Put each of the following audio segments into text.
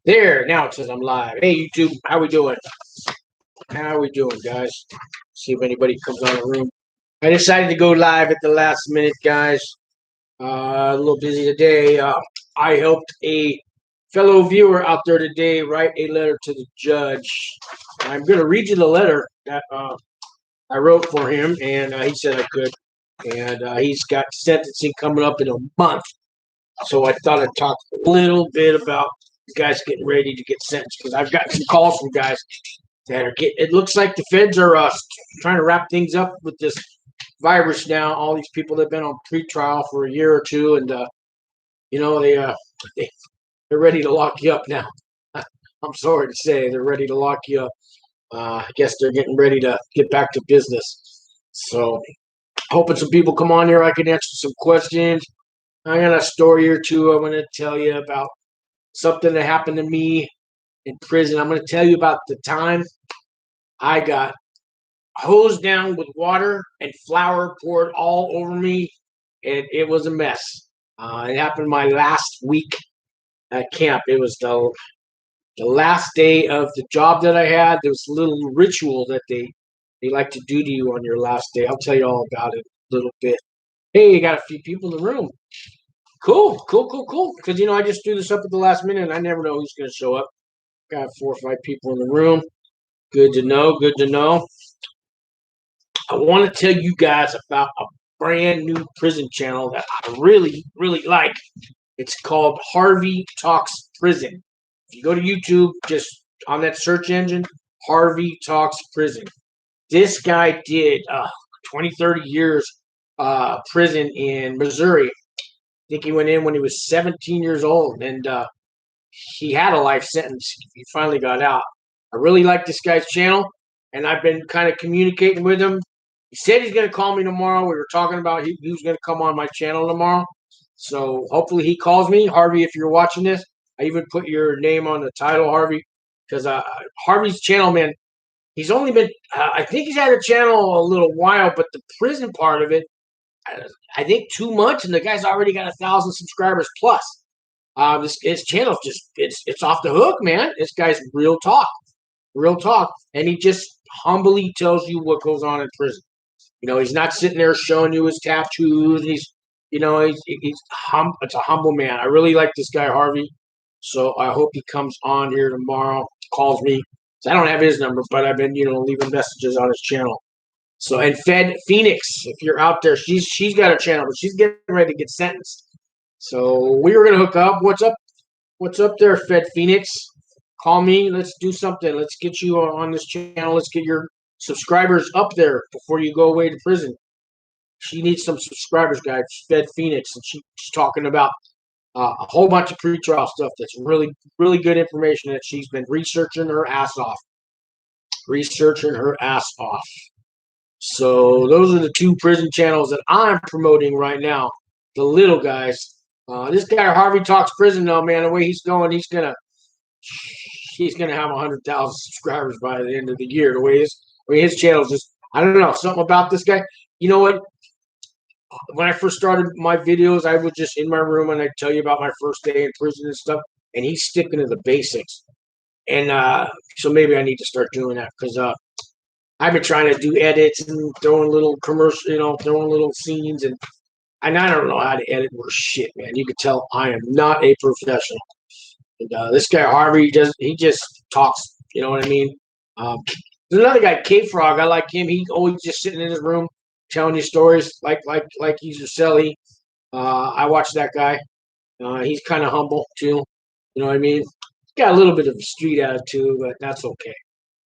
There, now it says I'm live. Hey, YouTube, how we doing? How we doing, guys? See if anybody comes on the room. I decided to go live at the last minute, guys. A little busy today. I helped a fellow viewer out there today write a letter to the judge. I'm going to read you the letter that I wrote for him, and he said I could. And he's got sentencing coming up in a month. So I thought I'd talk a little bit about guys getting ready to get sentenced, because I've got some calls from guys that are getting. It looks like the feds are trying to wrap things up with this virus now. All these people that have been on pretrial for a year or two, and they're ready to lock you up now. I'm sorry to say, they're ready to lock you up. I guess they're getting ready to get back to business. So, hoping some people come on here, I can answer some questions. I got a story or two I'm going to tell you about something that happened to me in prison. I'm going to tell you about the time I got hosed down with water and flour poured all over me, and it was a mess. It happened my last week at camp. It was the last day of the job that I had. There was a little ritual that they like to do to you on your last day. I'll tell you all about it a little bit. Hey, you got a few people in the room. Cool. Because, I just do this up at the last minute, and I never know who's going to show up. Got 4 or 5 people in the room. Good to know. I want to tell you guys about a brand new prison channel that I really, really like. It's called HARVEY Talks Prison. If you go to YouTube, just on that search engine, HARVEY Talks Prison. This guy did 20, 30 years prison in Missouri. I think he went in when he was 17 years old, and he had a life sentence. He finally got out. I really like this guy's channel, and I've been kind of communicating with him. He said he's going to call me tomorrow. We were talking about he was going to come on my channel tomorrow. So hopefully he calls me. Harvey, if you're watching this, I even put your name on the title, Harvey, because Harvey's channel, man, he's only been, I think he's had a channel a little while, but the prison part of it, I think 2 months, and the guy's already got 1,000 subscribers plus. His channel's just it's off the hook, man. This guy's real talk, and he just humbly tells you what goes on in prison. He's not sitting there showing you his tattoos. It's a humble man. I really like this guy, Harvey. So I hope he comes on here tomorrow, calls me. I don't have his number, but I've been, leaving messages on his channel. So, and Fed Phoenix, if you're out there, she's got a channel, but she's getting ready to get sentenced. So we were gonna hook up. What's up? What's up there, Fed Phoenix? Call me. Let's do something. Let's get you on this channel. Let's get your subscribers up there before you go away to prison. She needs some subscribers, guys. Fed Phoenix, and she's talking about a whole bunch of pretrial stuff that's really, really good information that she's been researching her ass off. So those are the 2 prison channels that I'm promoting right now. The little guys. This guy Harvey Talks Prison, though, man. The way he's going, he's gonna have 100,000 subscribers by the end of the year. The way his channel is just, I don't know, something about this guy. You know what? When I first started my videos, I was just in my room and I'd tell you about my first day in prison and stuff. And he's sticking to the basics. And so maybe I need to start doing that, because I've been trying to do edits and throwing little commercial, throwing little scenes, and I don't know how to edit worth shit, man. You can tell I am not a professional. And this guy Harvey he just talks. You know what I mean? There's another guy, K Frog. I like him. He's always just sitting in his room telling you stories like he's your celly. I watch that guy. He's kind of humble too. You know what I mean? He's got a little bit of a street attitude, but that's okay.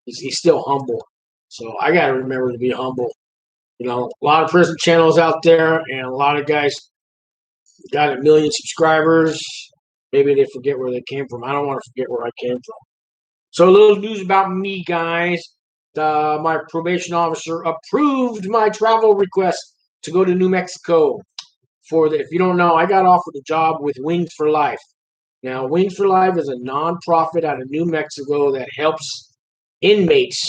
He's still humble. So I got to remember to be humble. A lot of prison channels out there, and a lot of guys got 1 million subscribers. Maybe they forget where they came from. I don't want to forget where I came from. So a little news about me, guys. My probation officer approved my travel request to go to New Mexico. If you don't know, I got offered a job with Wings for Life. Now, Wings for Life is a nonprofit out of New Mexico that helps inmates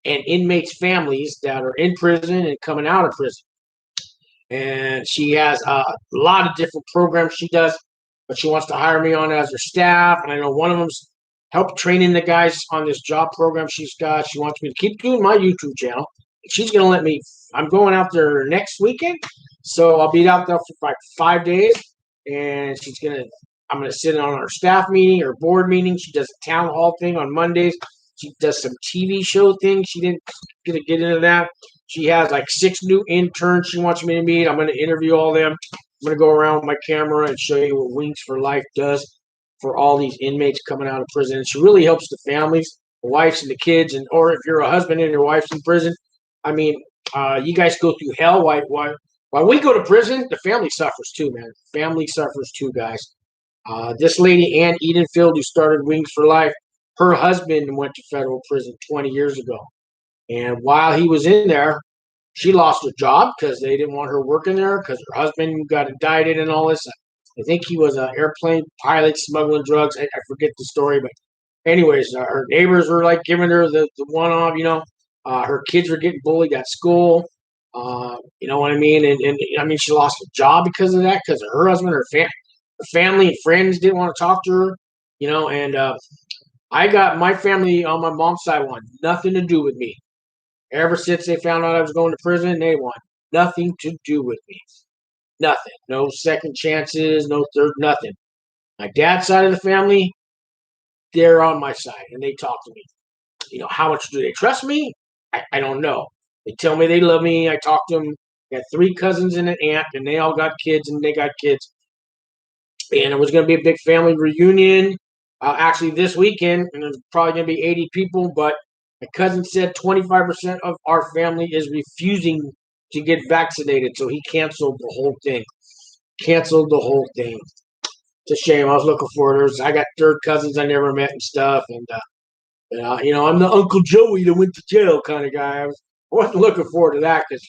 and inmates' families that are in prison and coming out of prison. And she has a lot of different programs she does, but she wants to hire me on as her staff. And I know one of them's help training the guys on this job program she's got. She wants me to keep doing my YouTube channel. She's going to let me. I'm going out there next weekend, so I'll be out there for like 5 days, and she's going to. I'm going to sit on our staff meeting or board meeting. She does a town hall thing on Mondays. She does some TV show things. She didn't get into that. She has like 6 new interns she wants me to meet. I'm going to interview all of them. I'm going to go around with my camera and show you what Wings for Life does for all these inmates coming out of prison. She really helps the families, the wives and the kids, and or if you're a husband and your wife's in prison, I mean, you guys go through hell. Why we go to prison, the family suffers too, man. Family suffers too, guys. This lady, AnnEdenfield, who started Wings for Life, her husband went to federal prison 20 years ago. And while he was in there, she lost her job because they didn't want her working there because her husband got indicted and all this. I think he was an airplane pilot smuggling drugs. I forget the story, but anyways, her neighbors were like giving her the one off. Her kids were getting bullied at school. You know what I mean? And I mean, she lost her job because of that, because of her husband, her family and friends didn't want to talk to her. And I got my family on my mom's side want nothing to do with me. Ever since they found out I was going to prison, they want nothing to do with me. Nothing. No second chances, no third, nothing. My dad's side of the family, they're on my side and they talk to me. How much do they trust me? I don't know. They tell me they love me. I talk to them. I got 3 cousins and an aunt, and they all got kids, and they got kids. And it was going to be a big family reunion. Actually, this weekend, and there's probably going to be 80 people, but my cousin said 25% of our family is refusing to get vaccinated, so he canceled the whole thing. Canceled the whole thing. It's a shame. I was looking forward to it. I got third cousins I never met and stuff, and I'm the Uncle Joey that went to jail kind of guy. I wasn't looking forward to that because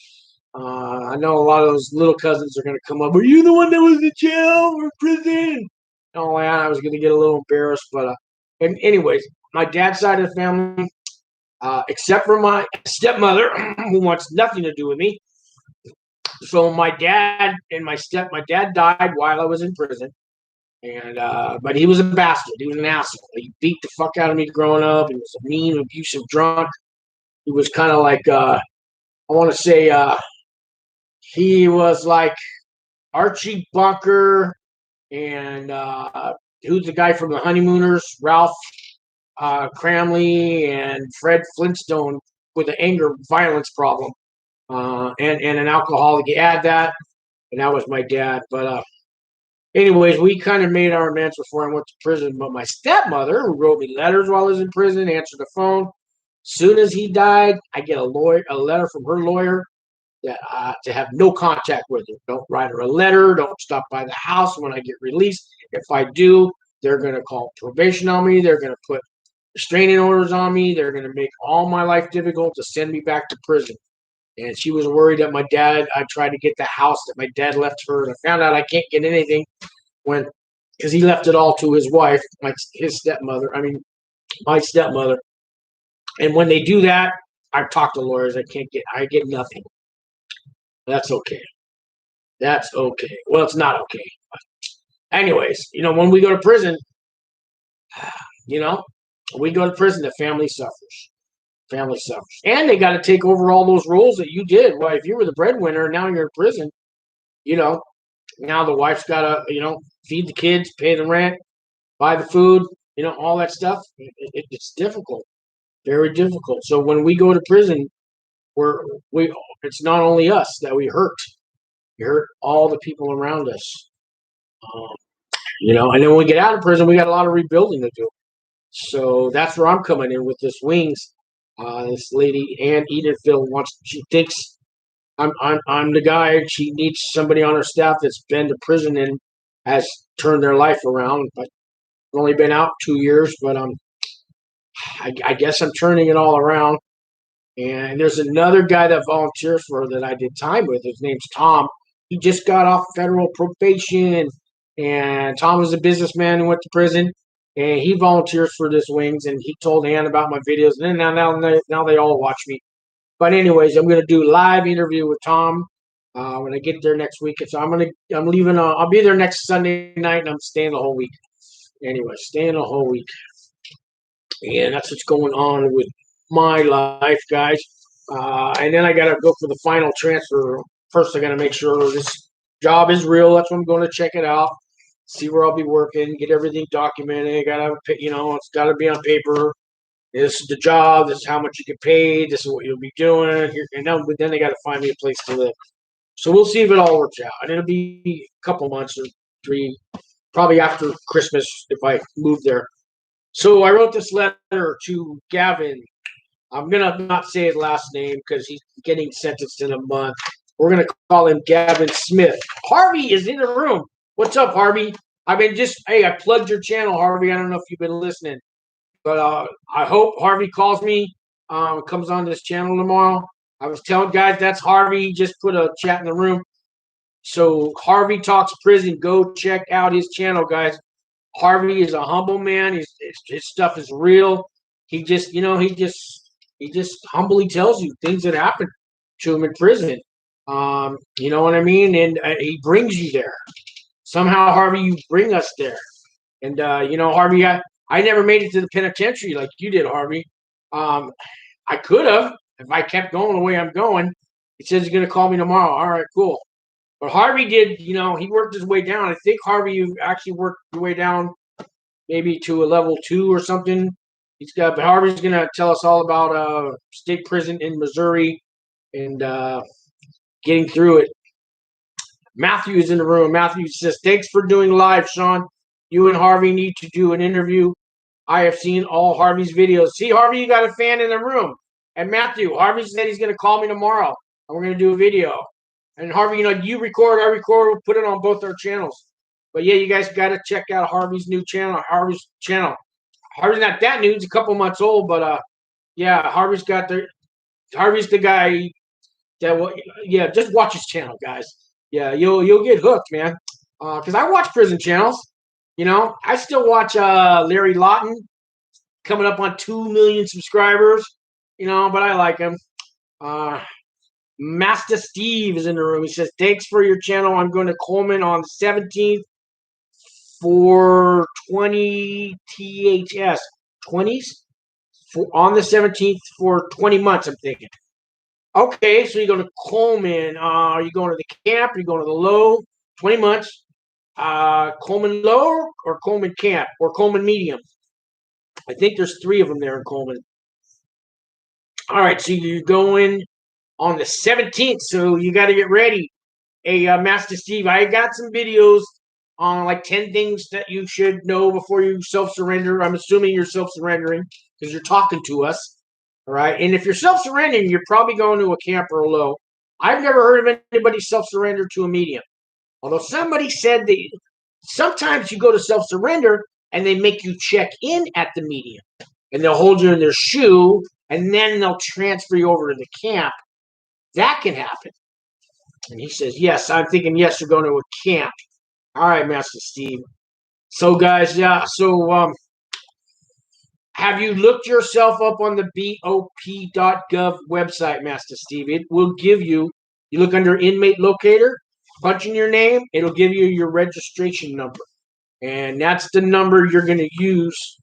I know a lot of those little cousins are going to come up. Were you the one that was in jail or prison? Oh, yeah, I was going to get a little embarrassed, but and anyways, my dad's side of the family, except for my stepmother, who wants nothing to do with me. So my dad and my dad died while I was in prison, and but he was a bastard. He was an asshole. He beat the fuck out of me growing up. He was a mean, abusive drunk. He was kind of like I want to say he was like Archie Bunker and who's the guy from the Honeymooners, Ralph Cramley and Fred Flintstone with an anger violence problem and an alcoholic. You add that, and that was my dad. But anyways, we kind of made our amends before I went to prison. But my stepmother, who wrote me letters while I was in prison, answered the phone. Soon as he died, I get a letter from her lawyer that to have no contact with her. Don't write her a letter. Don't stop by the house when I get released. If I do, they're going to call probation on me. They're going to put restraining orders on me. They're going to make all my life difficult to send me back to prison. And she was worried that I tried to get the house that my dad left her. And I found out I can't get anything because he left it all to his wife, my stepmother. And when they do that, I've talked to lawyers. I get nothing. That's okay. That's okay. Well, it's not okay. But anyways, when we go to prison, we go to prison, the family suffers. Family suffers. And they got to take over all those roles that you did. Well, if you were the breadwinner and now you're in prison, now the wife's got to, feed the kids, pay the rent, buy the food, all that stuff. It's difficult. Very difficult. So when we go to prison, it's not only us that we hurt. We hurt all the people around us. And then when we get out of prison, we got a lot of rebuilding to do. So that's where I'm coming in with this Wings. This lady, AnnEdenfield, she thinks I'm the guy. She needs somebody on her staff that's been to prison and has turned their life around. But I've only been out 2 years, but I guess I'm turning it all around. And there's another guy that volunteers for her that I did time with. His name's Tom. He just got off federal probation. And Tom was a businessman who went to prison. And he volunteers for this Wings. And he told Ann about my videos. And then now they all watch me. But anyways, I'm going to do a live interview with Tom when I get there next week. So I'm leaving. I'll be there next Sunday night. And I'm staying the whole week. Anyway, staying the whole week. And that's what's going on with my life, guys. And then I got to go for the final transfer. First, I got to make sure this job is real. That's when I'm going to check it out, see where I'll be working, get everything documented. Got to, it's got to be on paper. This is the job. This is how much you get paid. This is what you'll be doing. But then they got to find me a place to live. So we'll see if it all works out. And it'll be a couple months or 3, probably after Christmas if I move there. So I wrote this letter to Gavin. I'm going to not say his last name because he's getting sentenced in a month. We're going to call him Gavin Smith. Harvey is in the room. What's up, Harvey? I plugged your channel, Harvey. I don't know if you've been listening. But I hope Harvey calls me, comes on this channel tomorrow. I was telling guys that's Harvey. He just put a chat in the room. So Harvey Talks Prison. Go check out his channel, guys. Harvey is a humble man. His stuff is real. He just humbly tells you things that happen to him in prison. You know what I mean? And he brings you there. Somehow, Harvey, you bring us there. And Harvey, I never made it to the penitentiary like you did, Harvey. I could have if I kept going the way I'm going. He says he's going to call me tomorrow. All right, cool. But Harvey did, he worked his way down. I think, Harvey, you actually worked your way down maybe to a level 2 or something. But Harvey's going to tell us all about state prison in Missouri and getting through it. Matthew is in the room. Matthew says, thanks for doing live, Sean. You and Harvey need to do an interview. I have seen all Harvey's videos. See, Harvey, you got a fan in the room. And Matthew, Harvey said he's going to call me tomorrow, and we're going to do a video. And Harvey, you record, I record, we'll put it on both our channels. But yeah, you guys got to check out Harvey's new channel, Harvey's channel. Harvey's not that new; it's a couple months old, but yeah, Harvey's the guy that just watch his channel, guys. Yeah, you'll get hooked, man. Because I watch prison channels. I still watch Larry Lawton, coming up on 2 million subscribers. But I like him. Master Steve is in the room. He says, thanks for your channel. I'm going to Coleman on the 17th for 20 THS. 20s? On the 17th for 20 months, I'm thinking. Okay, so you're going to Coleman. Are you going to the camp? Are you going to the low? 20 months. Coleman low or Coleman camp or Coleman medium? I think there's 3 of them there in Coleman. All right, so you're going on the 17th, so you got to get ready. Hey, Master Steve, I got some videos on like 10 things that you should know before you self-surrender. I'm assuming you're self-surrendering because you're talking to us. All right, and if you're self-surrendering, you're probably going to a camp or a low. I've never heard of anybody self-surrender to a medium. Although somebody said that sometimes you go to self-surrender and they make you check in at the medium. And they'll hold you in their shoe, and then they'll transfer you over to the camp. That can happen. And he says, yes, I'm thinking, yes, you're going to a camp. All right, Master Steve. So, guys, yeah, so have you looked yourself up on the BOP.gov website, Master Steve? It will give you look under inmate locator, punch in your name, it'll give you your registration number. And that's the number you're going to use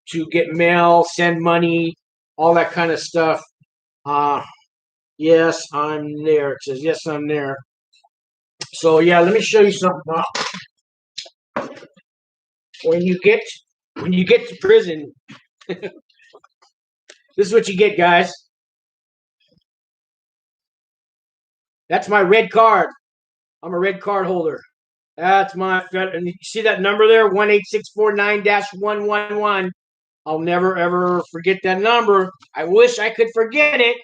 to get mail, send money, all that kind of stuff. Yes, I'm there. It says, yes, I'm there. So, yeah, let me show you something. When you get to prison, this is what you get, guys. That's my red card. I'm a red card holder. That's my, and you see that number there, 18649-111. I'll never, ever forget that number. I wish I could forget it,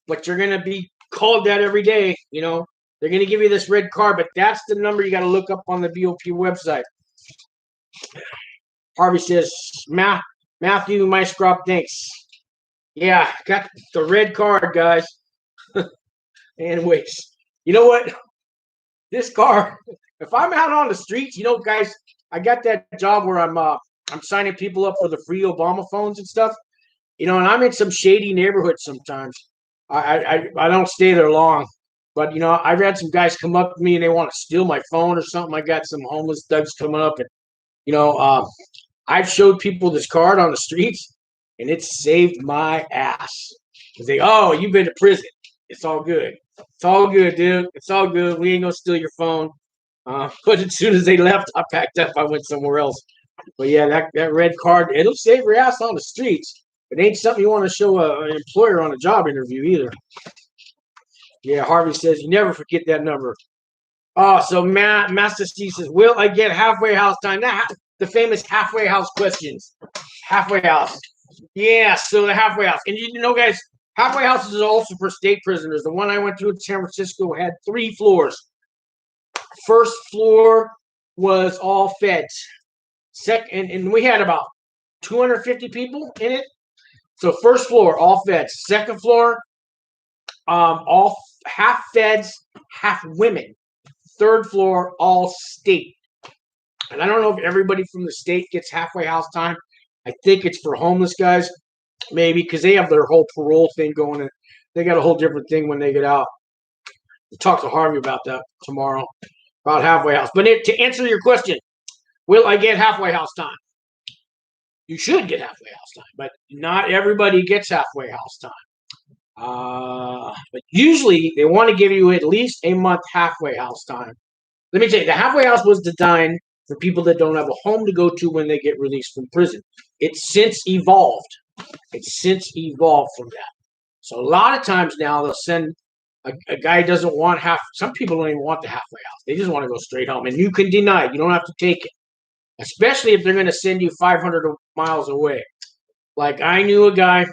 but you're going to be called that every day. They're going to give you this red card, but that's the number you got to look up on the BOP website. Harvey says, Matthew, my scrub, thanks. Yeah, got the red card, guys. Anyways, you know what? This car, if I'm out on the streets, guys, I got that job where I'm signing people up for the free Obama phones and stuff. And I'm in some shady neighborhoods sometimes. I don't stay there long. But, I've had some guys come up to me and they want to steal my phone or something. I got some homeless thugs coming up and, I've showed people this card on the streets and it saved my ass. They, oh, you've been to prison. It's all good. It's all good, dude. It's all good. We ain't gonna steal your phone. But as soon as they left, I packed up. I went somewhere else. But yeah, that red card, it'll save your ass on the streets. It ain't something you want to show an employer on a job interview either. Yeah, Harvey says you never forget that number. Oh, so Master C says, will I get halfway house time? Now, the famous halfway house questions. Halfway house. Yeah, so the halfway house. And you know, guys, halfway houses are also for state prisoners. The one I went to in San Francisco had 3 floors. First floor was all feds. Second, and we had about 250 people in it. So first floor, all feds. Second floor, all half feds, half women. Third floor, all state. And I don't know if everybody from the state gets halfway house time. I think it's for homeless guys, maybe, because they have their whole parole thing going. And they got a whole different thing when they get out. We'll talk to Harvey about that tomorrow, about halfway house. But to answer your question, will I get halfway house time? You should get halfway house time, but not everybody gets halfway house time. But usually they want to give you at least a month halfway house time. Let me tell you, the halfway house was designed for people that don't have a home to go to when they get released from prison. It's since evolved. It's since evolved from that. So a lot of times now they'll send a guy who doesn't want some people don't even want the halfway house. They just want to go straight home. And you can deny it. You don't have to take it. Especially if they're going to send you 500 miles away. Like I knew a guy who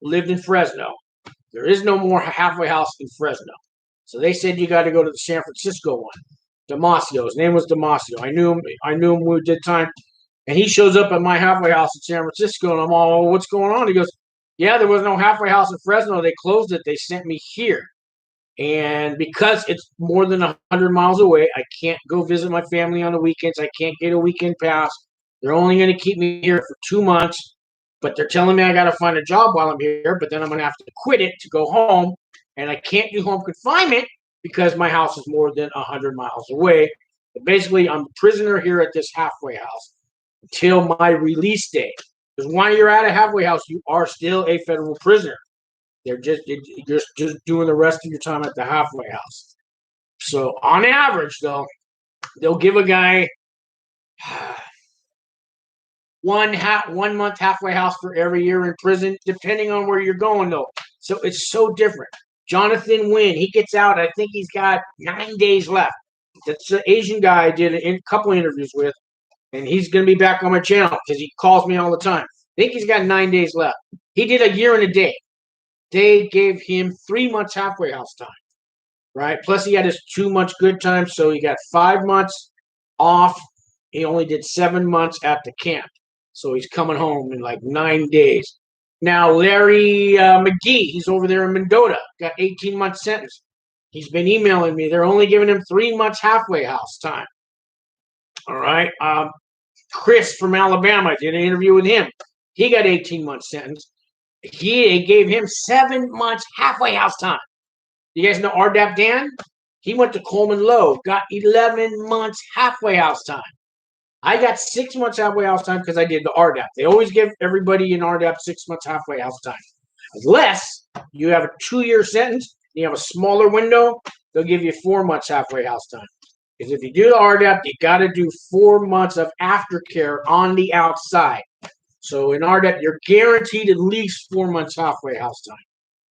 lived in Fresno. There is no more halfway house in Fresno. So they said you got to go to the San Francisco one. Damasio. His name was Damasio. I knew him when we did time. And he shows up at my halfway house in San Francisco, and I'm all, oh, what's going on? He goes, yeah, there was no halfway house in Fresno. They closed it. They sent me here. And because it's more than 100 miles away, I can't go visit my family on the weekends. I can't get a weekend pass. They're only going to keep me here for 2 months. But they're telling me I got to find a job while I'm here. But then I'm going to have to quit it to go home. And I can't do home confinement because my house is more than 100 miles away. But basically, I'm a prisoner here at this halfway house until my release day. Because while you're at a halfway house, you are still a federal prisoner. You're just doing the rest of your time at the halfway house. So on average, though, they'll give a guy 1 month halfway house for every year in prison, depending on where you're going, though. So it's so different. Jonathan Wynn, he gets out. I think he's got 9 days left. That's the Asian guy I did a couple interviews with, and he's going to be back on my channel because he calls me all the time. I think he's got 9 days left. He did a year and a day. They gave him 3 months halfway house time, right? Plus he had his 2 months good time, so he got 5 months off. He only did 7 months at the camp, so he's coming home in like 9 days. Now Larry Mcgee, he's over there in Mendota, got 18-month sentence. He's been emailing me. They're only giving him 3 months halfway house time. All right. Chris from Alabama, I did an interview with him. He got 18-month sentence. He gave him 7 months halfway house time. You guys know RDAP Dan? He went to Coleman Low, got 11 months halfway house time. I got 6 months halfway house time because I did the RDAP. They always give everybody in RDAP 6 months halfway house time. Unless you have a 2-year sentence, you have a smaller window, they'll give you 4 months halfway house time. Because if you do the RDAP, you got to do 4 months of aftercare on the outside. So in RDAP, you're guaranteed at least 4 months halfway house time.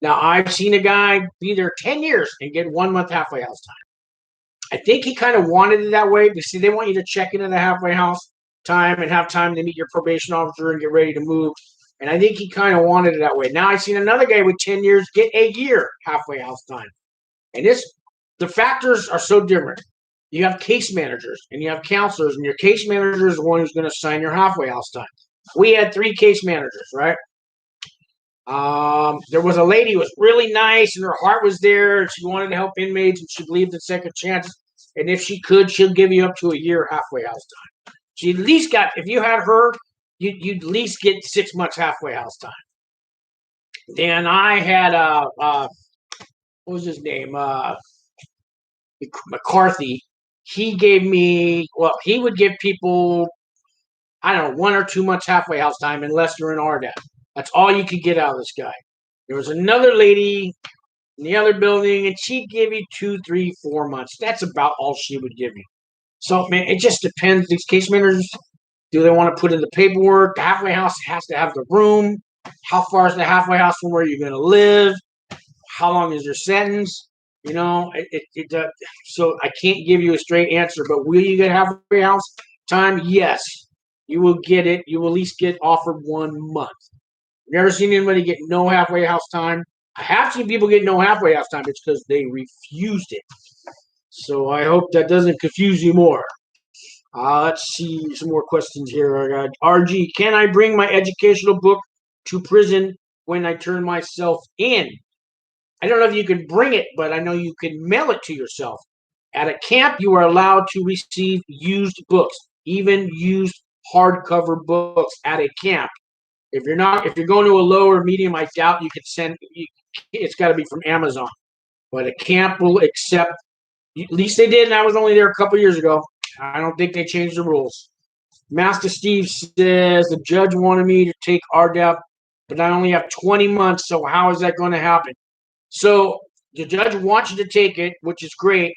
Now, I've seen a guy be there 10 years and get 1 month halfway house time. I think he kind of wanted it that way. But see, they want you to check into the halfway house time and have time to meet your probation officer and get ready to move. And I think he kind of wanted it that way. Now, I've seen another guy with 10 years get a year halfway house time. And the factors are so different. You have case managers and you have counselors, and your case manager is the one who's going to sign your halfway house time. We had 3 case managers, right? There was a lady who was really nice and her heart was there. And she wanted to help inmates and she believed in second chances. And if she could, she'll give you up to a year halfway house time. She at least got, if you had her, you'd at least get 6 months halfway house time. Then I had, what was his name? McCarthy. He gave me, he would give people, I don't know, 1 or 2 months halfway house time unless you're in RDAP. That's all you could get out of this guy. There was another lady in the other building, and she'd give you 2, 3, 4 months. That's about all she would give you. So, man, it just depends. These case managers, do they want to put in the paperwork? The halfway house has to have the room. How far is the halfway house from where you're going to live? How long is your sentence? You know, so I can't give you a straight answer, but will you get halfway house time? Yes, you will get it. You will at least get offered 1 month. Never seen anybody get no halfway house time. I have seen people get no halfway house time. It's because they refused it. So I hope that doesn't confuse you more. Let's see some more questions here. I got RG. Can I bring my educational book to prison when I turn myself in? I don't know if you can bring it, but I know you can mail it to yourself. At a camp, you are allowed to receive used books, even used hardcover books at a camp. If you're going to a low or medium, I doubt you could send. It's got to be from Amazon. But a camp will accept. At least they did, and I was only there a couple years ago. I don't think they changed the rules. Master Steve says the judge wanted me to take RDAP, but I only have 20 months. So how is that going to happen? So the judge wants you to take it, which is great,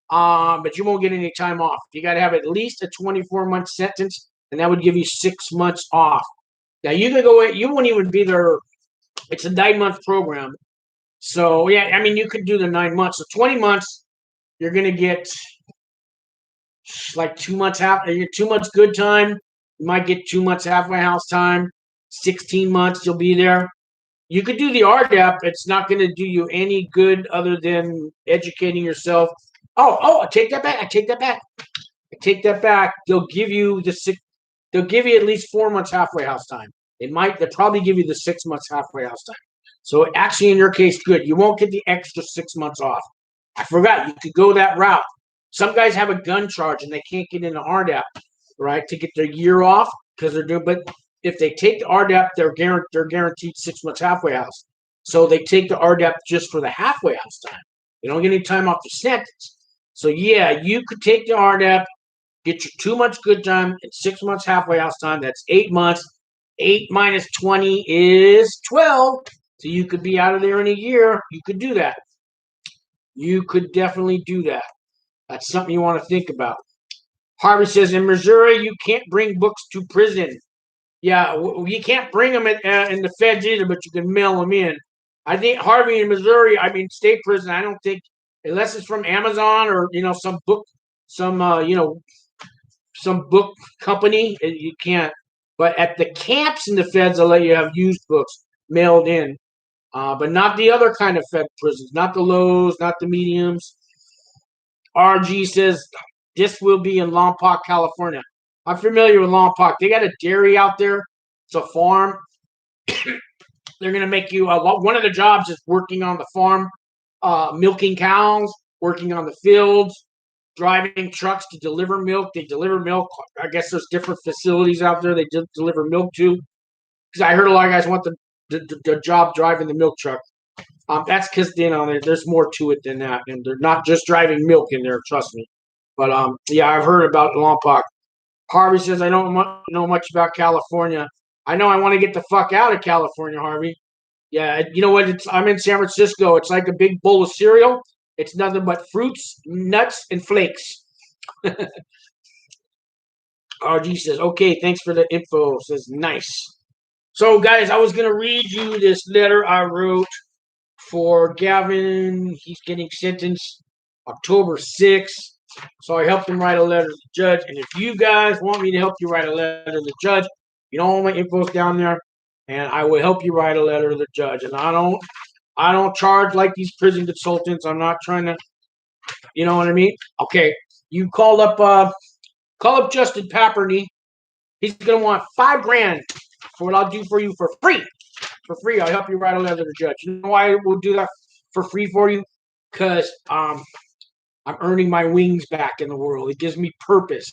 but you won't get any time off. You got to have at least a 24-month sentence, and that would give you 6 months off. Now you can go. You won't even be there. It's a 9-month program, so yeah. I mean, you could do the 9 months. So 20 months, you're gonna get like 2 months You get 2 months good time. You might get 2 months halfway house time. 16 months, you'll be there. You could do the RDAP. It's not going to do you any good other than educating yourself. I take that back. I take that back. They'll give you They'll give you at least 4 months halfway house time. They'll probably give you the 6 months halfway house time. So actually, in your case, good. You won't get the extra 6 months off. I forgot. You could go that route. Some guys have a gun charge and they can't get into RDAP, right, to get their year off because they're doing. But if they take the RDAP, they're guaranteed 6 months halfway house. So they take the RDAP just for the halfway house time. They don't get any time off the sentence. So yeah, you could take the RDAP, get your 2 months good time and 6 months halfway house time. That's 8 months. 8 minus 20 is 12. So you could be out of there in a year. You could do that. You could definitely do that. That's something you want to think about. Harvey says, in Missouri, you can't bring books to prison. Yeah, you can't bring them in the feds either, but you can mail them in. I think Harvey in Missouri, state prison, I don't think, unless it's from Amazon or, some book company, you can't. But at the camps in the feds, they'll let you have used books mailed in. But not the other kind of fed prisons, not the lows, not the mediums. RG says, this will be in Lompoc, California. I'm familiar with Lompoc. They got a dairy out there. It's a farm. They're going to make you one of the jobs is working on the farm, milking cows, working on the fields, driving trucks to deliver milk. They deliver milk. I guess there's different facilities out there they deliver milk to. Because I heard a lot of guys want the job driving the milk truck. That's because there's more to it than that, and they're not just driving milk in there. Trust me. But yeah, I've heard about Lompoc. Harvey says I don't know much about California. I know I want to get the fuck out of California, Harvey. Yeah, you know what? I'm in San Francisco. It's like a big bowl of cereal. It's nothing but fruits, nuts, and flakes. RG says, okay, thanks for the info. Says, nice. So, guys, I was going to read you this letter I wrote for Gavin. He's getting sentenced October 6th. So I helped him write a letter to the judge. And if you guys want me to help you write a letter to the judge, all my info's down there. And I will help you write a letter to the judge. And I don't charge like these prison consultants. I'm not trying to, you know what I mean? Okay. You call up Justin Papperny. He's gonna want $5,000 for what I'll do for you for free. For free, I'll help you write a letter to the judge. You know why we'll do that for free for you? Because I'm earning my wings back in the world. It gives me purpose.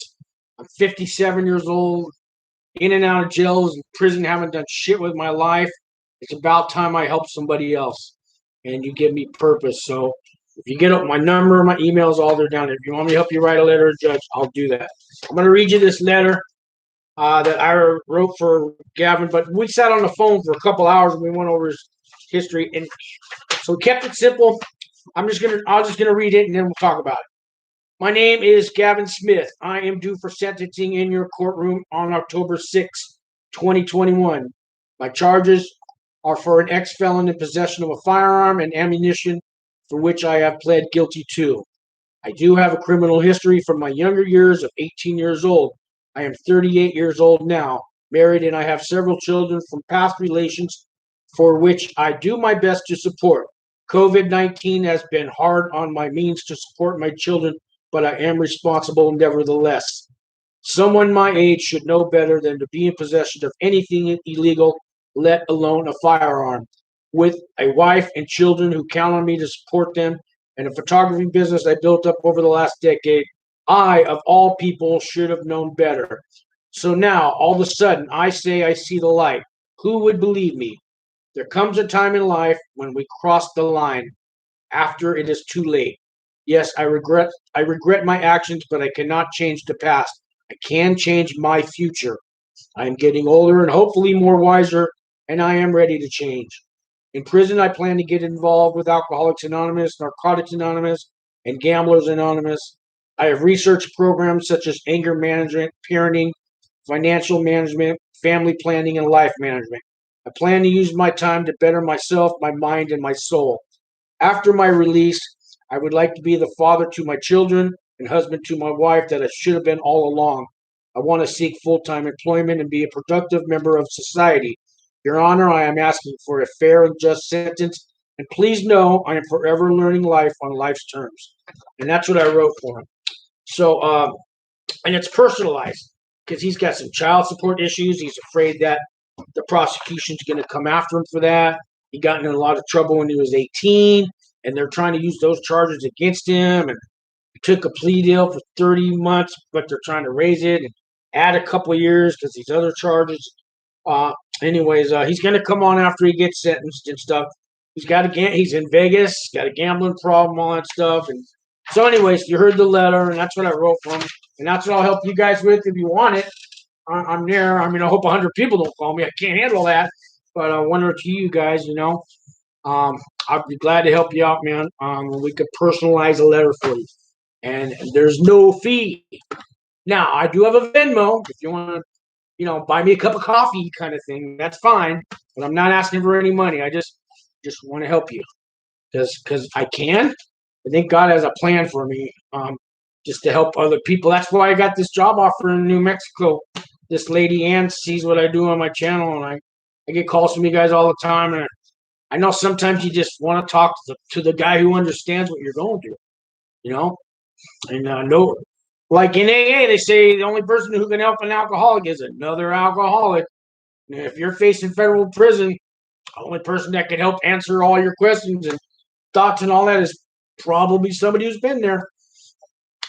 I'm 57 years old, in and out of jails and prison, haven't done shit with my life. It's about time I help somebody else. And you give me purpose. So if you get up my number, my emails, all they're down there. If you want me to help you write a letter to the judge, I'll do that. I'm going to read you this letter. that I wrote for Gavin, but we sat on the phone for a couple hours and we went over his history, and so we kept it simple. I'm just gonna read it and then we'll talk about it. My name is Gavin Smith. I am due for sentencing in your courtroom on October 6, 2021. My charges are for an ex-felon in possession of a firearm and ammunition, for which I have pled guilty to. I do have a criminal history from my younger years of 18 years old. I am 38 years old now, married, and I have several children from past relations for which I do my best to support. COVID-19 has been hard on my means to support my children, but I am responsible nevertheless. Someone my age should know better than to be in possession of anything illegal, let alone a firearm. With a wife and children who count on me to support them, and a photography business I built up over the last decade, I, of all people, should have known better. So now, all of a sudden, I say I see the light. Who would believe me? There comes a time in life when we cross the line after it is too late. Yes, I regret my actions, but I cannot change the past. I can change my future. I am getting older and hopefully more wiser, and I am ready to change. In prison, I plan to get involved with Alcoholics Anonymous, Narcotics Anonymous, and Gamblers Anonymous. I have researched programs such as anger management, parenting, financial management, family planning, and life management. I plan to use my time to better myself, my mind, and my soul. After my release, I would like to be the father to my children and husband to my wife that I should have been all along. I want to seek full time employment and be a productive member of society. Your Honor, I am asking for a fair and just sentence, and please know I am forever learning life on life's terms. And that's what I wrote for him. So, and it's personalized because he's got some child support issues. He's afraid that the prosecution's going to come after him for that. He got in a lot of trouble when he was 18, and they're trying to use those charges against him. And he took a plea deal for 30 months, but they're trying to raise it and add a couple of years because these other charges. He's going to come on after he gets sentenced and stuff. He's in Vegas, got a gambling problem, all that stuff. And so, anyways, you heard the letter, and that's what I wrote for him, and that's what I'll help you guys with if you want it. I'm there. I mean, I hope 100 people don't call me. I can't handle that. But one or two of you guys, I'd be glad to help you out, man. We could personalize a letter for you, and there's no fee. Now, I do have a Venmo if you want to, buy me a cup of coffee, kind of thing. That's fine, but I'm not asking for any money. I just want to help you because I can. I think God has a plan for me, just to help other people. That's why I got this job offer in New Mexico. This lady Ann sees what I do on my channel, and I get calls from you guys all the time. And I know sometimes you just want to talk to the guy who understands what you're going through, you know. And no, like in AA, they say the only person who can help an alcoholic is another alcoholic. And if you're facing federal prison, the only person that can help answer all your questions and thoughts and all that is probably somebody who's been there.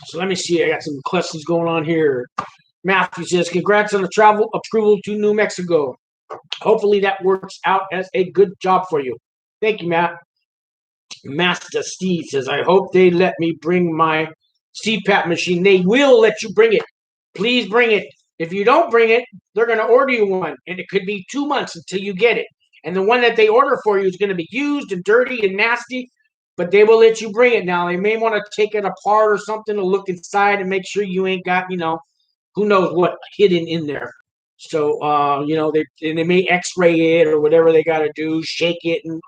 So let me see. I got some questions going on here. Matthew says, congrats on the travel approval to New Mexico. Hopefully that works out as a good job for you. Thank you, Matt. Master Steve says, I hope they let me bring my CPAP machine. They will let you bring it. Please bring it. If you don't bring it, they're going to order you one, and it could be 2 months until you get it. And the one that they order for you is going to be used and dirty and nasty, but they will let you bring it. Now, they may want to take it apart or something to look inside and make sure you ain't got, who knows what hidden in there. So, they may X-ray it or whatever they got to do, shake it and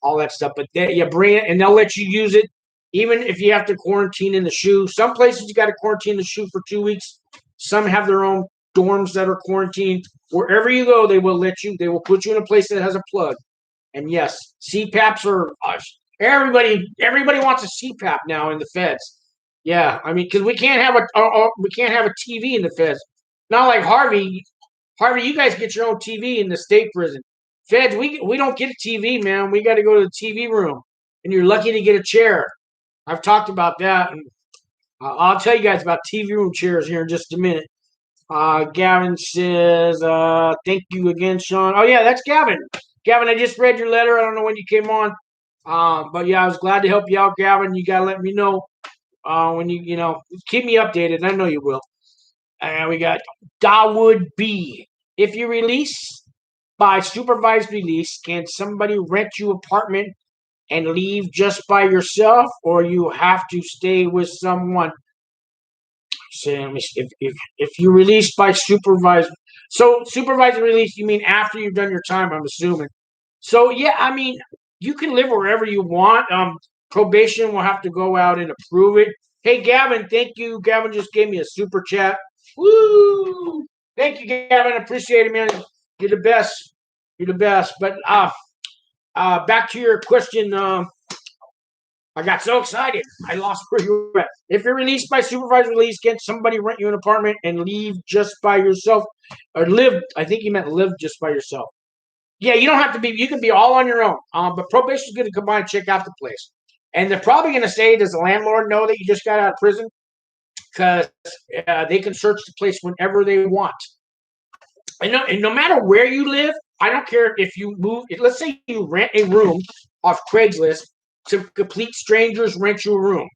all that stuff. But you bring it, and they'll let you use it, even if you have to quarantine in the shoe. Some places you got to quarantine the shoe for 2 weeks. Some have their own dorms that are quarantined. Wherever you go, they will let you. They will put you in a place that has a plug. And yes, CPAPs are everybody wants a CPAP now in the feds. Yeah, I mean, because we can't have a TV in the feds. Not like Harvey. Harvey, you guys get your own TV in the state prison. Feds, we don't get a TV, man. We got to go to the TV room, and you're lucky to get a chair. I've talked about that, and I'll tell you guys about TV room chairs here in just a minute. Gavin says, thank you again, Sean. Oh, yeah, that's Gavin. Gavin, I just read your letter. I don't know when you came on. But, yeah, I was glad to help you out, Gavin. You got to let me know when you keep me updated. I know you will. And we got Dawood B. If you release by supervised release, can somebody rent you apartment and leave just by yourself, or you have to stay with someone? So if you release by supervised, so supervised release, you mean after you've done your time, I'm assuming. So yeah, I mean, you can live wherever you want. Probation will have to go out and approve it. Hey, Gavin, thank you. Gavin just gave me a super chat. Woo! Thank you, Gavin. I appreciate it, man. You're the best. You're the best. But back to your question. I got so excited. I lost where you were at. If you're released by supervised release, can somebody rent you an apartment and leave just by yourself? Or live, I think you meant live just by yourself. Yeah, you don't have to be, you can be all on your own. But probation is going to come by and check out the place. And they're probably going to say, does the landlord know that you just got out of prison? Because they can search the place whenever they want. And no matter where you live, I don't care if you move. Let's say you rent a room off Craigslist to complete strangers rent you a room.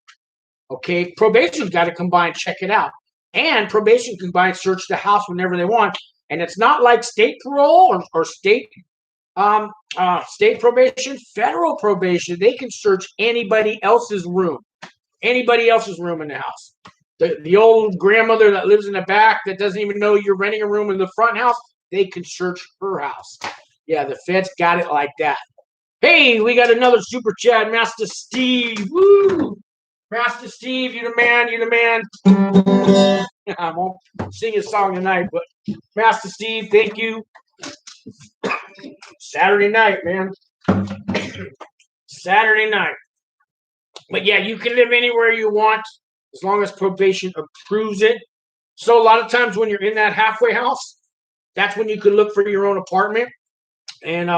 Okay, probation's got to come by and check it out. And probation can by and search the house whenever they want. And it's not like state parole or state state probation, federal probation. They can search anybody else's room in the house. The old grandmother that lives in the back that doesn't even know you're renting a room in the front house, they can search her house. Yeah, the feds got it like that. Hey, we got another super chat, Master Steve. Woo! Master Steve, you're the man, you're the man. I won't sing a song tonight, but Master Steve, thank you. Saturday night, man. Saturday night. But yeah, you can live anywhere you want as long as probation approves it. So a lot of times when you're in that halfway house, that's when you can look for your own apartment. And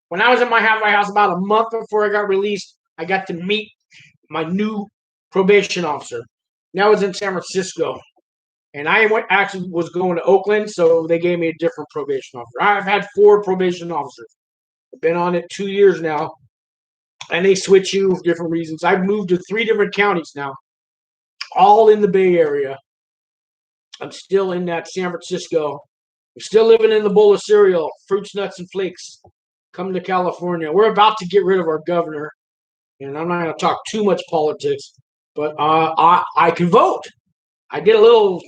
when I was in my halfway house about a month before I got released, I got to meet my new probation officer. That was in San Francisco. And I actually was going to Oakland, so they gave me a different probation officer. I've had 4 probation officers. I've been on it 2 years now. And they switch you for different reasons. I've moved to 3 different counties now, all in the Bay Area. I'm still in that San Francisco. I'm still living in the bowl of cereal, fruits, nuts, and flakes. Come to California. We're about to get rid of our governor. And I'm not going to talk too much politics, but I can vote. I did a little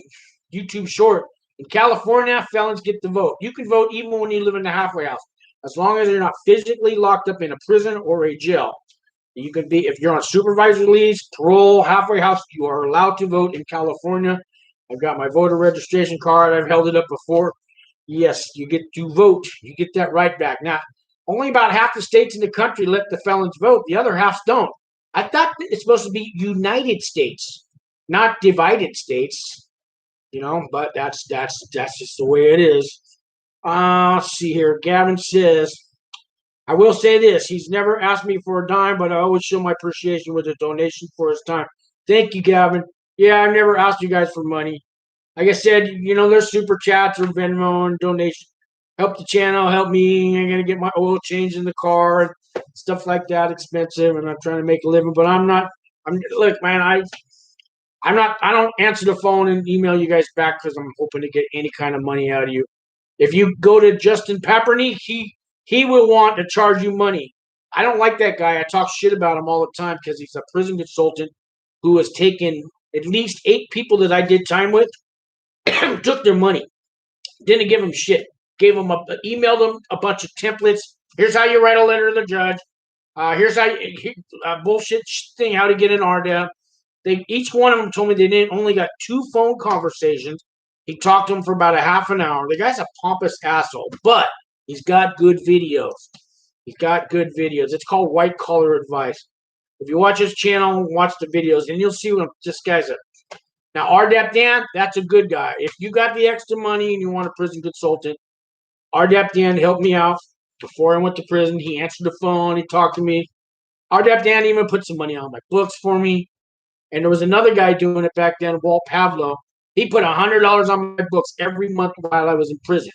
YouTube short. In California, felons get to vote. You can vote even when you live in the halfway house, as long as you're not physically locked up in a prison or a jail. You can be, if you're on supervised release, parole, halfway house, you are allowed to vote in California. I've got my voter registration card. I've held it up before. Yes, you get to vote. You get that right back. Now, only about half the states in the country let the felons vote. The other half don't. I thought it's supposed to be United States, not divided states. You know, but that's just the way it is. Let's see here. Gavin says, I will say this. He's never asked me for a dime, but I always show my appreciation with a donation for his time. Thank you, Gavin. Yeah, I've never asked you guys for money. Like I said, you know, there's super chats or Venmo and donation. Help the channel, help me. I'm going to get my oil changed in the car and stuff like that. Expensive, and I'm trying to make a living. But look, man, I don't answer the phone and email you guys back because I'm hoping to get any kind of money out of you. If you go to Justin Paperny, he will want to charge you money. I don't like that guy. I talk shit about him all the time because he's a prison consultant who has taken at least 8 people that I did time with, took their money, didn't give them shit, emailed them a bunch of templates. Here's how you write a letter to the judge. Here's how bullshit thing, how to get an RDAP. Each one of them told me they only got 2 phone conversations. He talked to them for about a half an hour. The guy's a pompous asshole, but he's got good videos. It's called White Collar Advice. If you watch his channel, watch the videos, and you'll see what this guy's a. Now, RDAP Dan, that's a good guy. If you got the extra money and you want a prison consultant, RDAP Dan helped me out before I went to prison. He answered the phone. He talked to me. RDAP Dan even put some money on my books for me. And there was another guy doing it back then, Walt Pavlo. He put $100 on my books every month while I was in prison.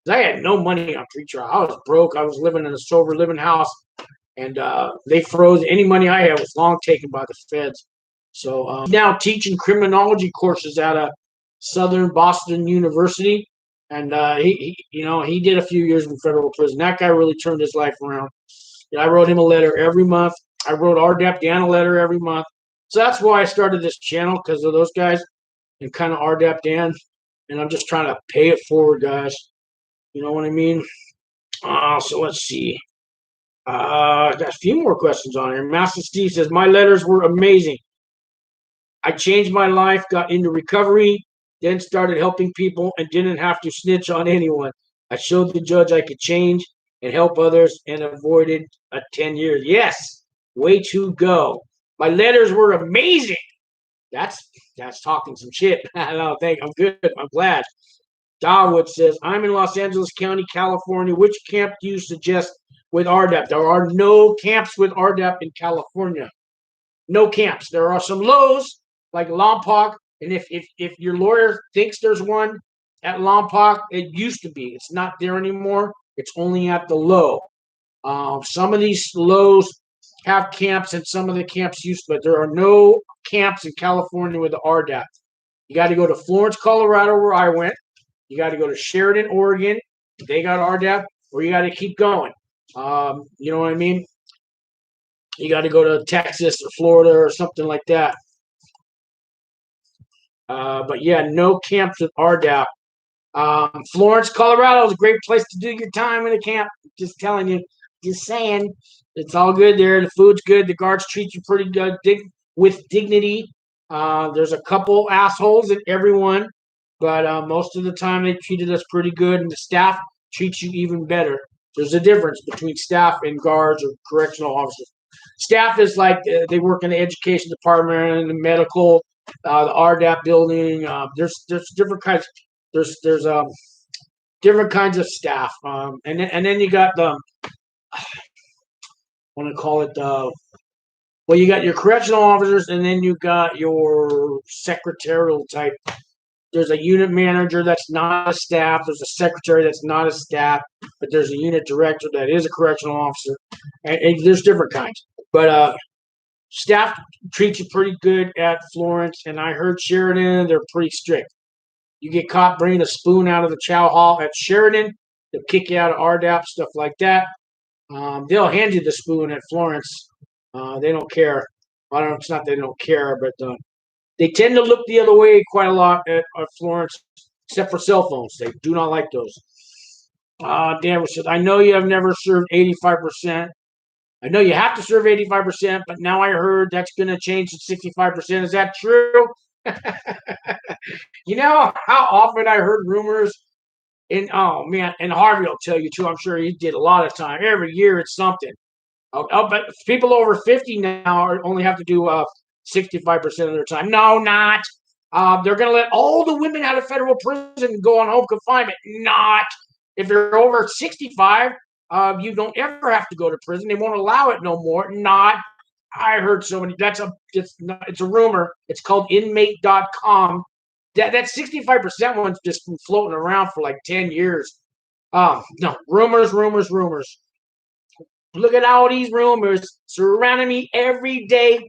I had no money on pretrial. I was broke. I was living in a sober living house. And they froze. Any money I had was long taken by the feds. So now teaching criminology courses at Southern Boston University, and he did a few years in federal prison. That guy really turned his life around. I wrote him a letter every month. I wrote RDAP Dan a letter every month. So that's why I started this channel, because of those guys and kind of RDAP Dan. And I'm just trying to pay it forward, guys. You know what I mean? So let's see. Got a few more questions on here. Master Steve says, my letters were amazing. I changed my life, got into recovery, then started helping people and didn't have to snitch on anyone. I showed the judge I could change and help others and avoided 10 years. Yes, way to go. My letters were amazing. That's talking some shit. I don't think I'm good. I'm glad. Dawood says, I'm in Los Angeles County, California. Which camp do you suggest with RDAP? There are no camps with RDAP in California. No camps. There are some lows like Lompoc, and if your lawyer thinks there's one at Lompoc, it used to be. It's not there anymore. It's only at the low. Some of these lows have camps, and some of the camps used to, but there are no camps in California with the RDAP. You got to go to Florence, Colorado, where I went. You got to go to Sheridan, Oregon. They got RDAP, or you got to keep going. You know what I mean? You got to go to Texas or Florida or something like that. But yeah, no camps with RDAP. Florence, Colorado is a great place to do your time in a camp. Just telling you, just saying. It's all good there. The food's good. The guards treat you pretty good, with dignity. There's a couple assholes in everyone, but most of the time they treated us pretty good, and the staff treats you even better. There's a difference between staff and guards or correctional officers. Staff is like they work in the education department and the medical, the RDAP building. There's different kinds. There's different kinds of staff, and then you got the, I want to call it the, well, you got your correctional officers, and then you got your secretarial type. There's a unit manager that's not a staff. There's a secretary that's not a staff, but there's a unit director that is a correctional officer, and there's different kinds. But staff treats you pretty good at Florence, and I heard Sheridan, they're pretty strict. You get caught bringing a spoon out of the chow hall at Sheridan, they'll kick you out of RDAP, stuff like that. They'll hand you the spoon at Florence. They don't care. I don't know, it's not they don't care, but they tend to look the other way quite a lot at Florence, except for cell phones. They do not like those. Dan says, I know you have never served 85%. I know you have to serve 85%, but now I heard that's going to change to 65%. Is that true? You know how often I heard rumors, and oh man, and Harvey will tell you too. I'm sure he did a lot of time. Every year it's something. But people over 50 now only have to do 65% of their time. No, not. They're going to let all the women out of federal prison go on home confinement. Not. If you're over 65, you don't ever have to go to prison. They won't allow it no more. Not. I heard so many. It's a rumor. It's called inmate.com. That 65% one's just been floating around for like 10 years. No, rumors. Look at all these rumors surrounding me every day.